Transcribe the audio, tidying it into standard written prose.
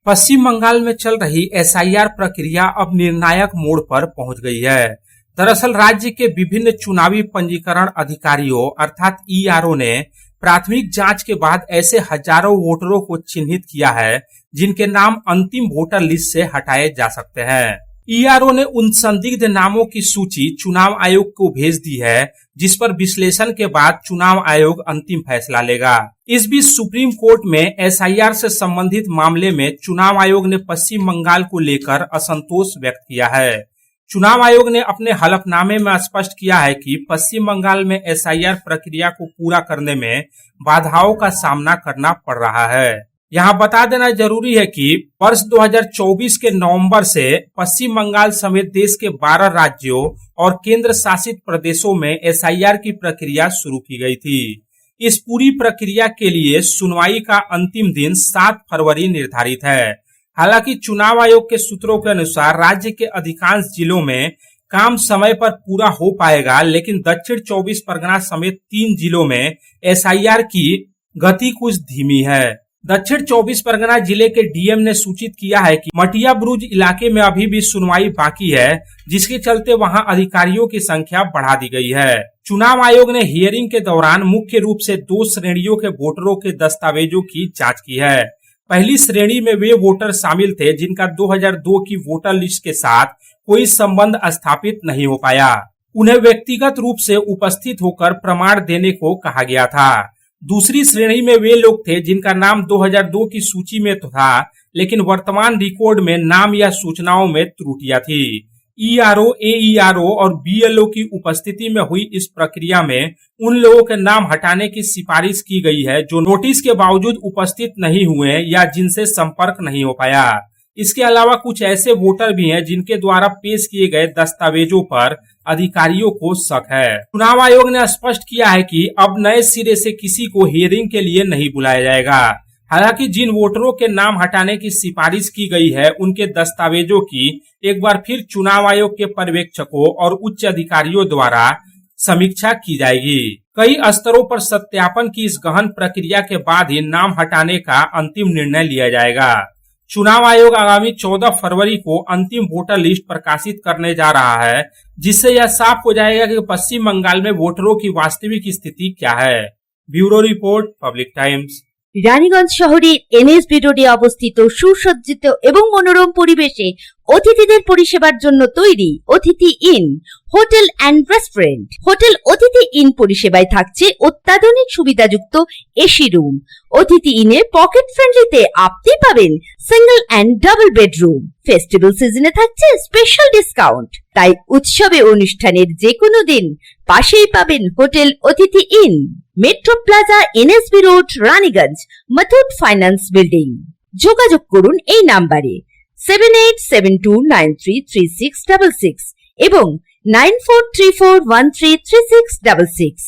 पश्चिम बंगाल में चल रही एसआईआर प्रक्रिया अब निर्णायक मोड़ पर पहुंच गई है। दरअसल राज्य के विभिन्न चुनावी पंजीकरण अधिकारियों अर्थात ईआरओ ने प्राथमिक जांच के बाद ऐसे हजारों वोटरों को चिन्हित किया है जिनके नाम अंतिम वोटर लिस्ट से हटाए जा सकते हैं। ईआरओ ने उन संदिग्ध नामों की सूची चुनाव आयोग को भेज दी है, जिस पर विश्लेषण के बाद चुनाव आयोग अंतिम फैसला लेगा। इस बीच सुप्रीम कोर्ट में एसआईआर से संबंधित मामले में चुनाव आयोग ने पश्चिम बंगाल को लेकर असंतोष व्यक्त किया है। चुनाव आयोग ने अपने हलफनामे में स्पष्ट किया है कि पश्चिम बंगाल में एसआईआर प्रक्रिया को पूरा करने में बाधाओं का सामना करना पड़ रहा है। यहाँ बता देना जरूरी है कि वर्ष 2024 के नवंबर से पश्चिम बंगाल समेत देश के 12 राज्यों और केंद्र शासित प्रदेशों में एसआईआर की प्रक्रिया शुरू की गई थी। इस पूरी प्रक्रिया के लिए सुनवाई का अंतिम दिन 7 फरवरी निर्धारित है। हालांकि चुनाव आयोग के सूत्रों के अनुसार राज्य के अधिकांश जिलों में काम समय पर पूरा हो पाएगा, लेकिन दक्षिण 24 परगना समेत 3 जिलों में एसआईआर की गति कुछ धीमी है। दक्षिण 24 परगना जिले के डीएम ने सूचित किया है कि मटिया ब्रुज इलाके में अभी भी सुनवाई बाकी है, जिसके चलते वहां अधिकारियों की संख्या बढ़ा दी गई है। चुनाव आयोग ने हियरिंग के दौरान मुख्य रूप से 2 श्रेणियों के वोटरों के दस्तावेजों की जांच की है। पहली श्रेणी में वे वोटर शामिल थे जिनका 2002 की वोटर लिस्ट के साथ कोई संबंध स्थापित नहीं हो पाया। उन्हें व्यक्तिगत रूप से उपस्थित होकर प्रमाण देने को कहा गया था। दूसरी श्रेणी में वे लोग थे जिनका नाम 2002 की सूची में तो था, लेकिन वर्तमान रिकॉर्ड में नाम या सूचनाओं में त्रुटियां थी। ईआरओ, एईआरओ और बीएलओ की उपस्थिति में हुई इस प्रक्रिया में उन लोगों के नाम हटाने की सिफारिश की गई है जो नोटिस के बावजूद उपस्थित नहीं हुए या जिनसे संपर्क नहीं हो पाया। इसके अलावा कुछ ऐसे वोटर भी हैं जिनके द्वारा पेश किए गए दस्तावेजों पर अधिकारियों को शक है। चुनाव आयोग ने स्पष्ट किया है कि अब नए सिरे से किसी को हियरिंग के लिए नहीं बुलाया जाएगा। हालांकि जिन वोटरों के नाम हटाने की सिफारिश की गई है उनके दस्तावेजों की एक बार फिर चुनाव आयोग के पर्यवेक्षकों और उच्च अधिकारियों द्वारा समीक्षा की जाएगी। कई स्तरों पर सत्यापन की इस गहन प्रक्रिया के बाद ही नाम हटाने का अंतिम निर्णय लिया जाएगा। चुनाव आयोग आगामी 14 फरवरी को अंतिम वोटर लिस्ट प्रकाशित करने जा रहा है, जिससे यह साफ हो जाएगा कि पश्चिम बंगाल में वोटरों की वास्तविक स्थिति क्या है। Bureau report, public times. Raniganj শহরের এনএসবি রোডে অবস্থিত সুসজ্জিত এবং মনোরম পরিবেশে অতিথিদের পরিষেবার জন্য তৈরি অতিথি in hotel and restaurant. Hotel অতিথি ইন পরিষেবায় থাকছে অত্যাধুনিক সুবিধাযুক্ত এসি রুম। অতিথি ইনে পকেট ফ্রেন্ডলিতে আপনি পাবেন single and double bedroom. Festival সিজনে থাকছে স্পেশাল ডিসকাউন্ট। তাই উৎসবে অনুষ্ঠানের যে কোনো দিন পাশেই পাবেন হোটেল অতিথি in, metro plaza, NSB road, Raniganj, Muthoot finance building. যোগাযোগ করুন এই নাম্বারে 7872933666 এবং 9434133666।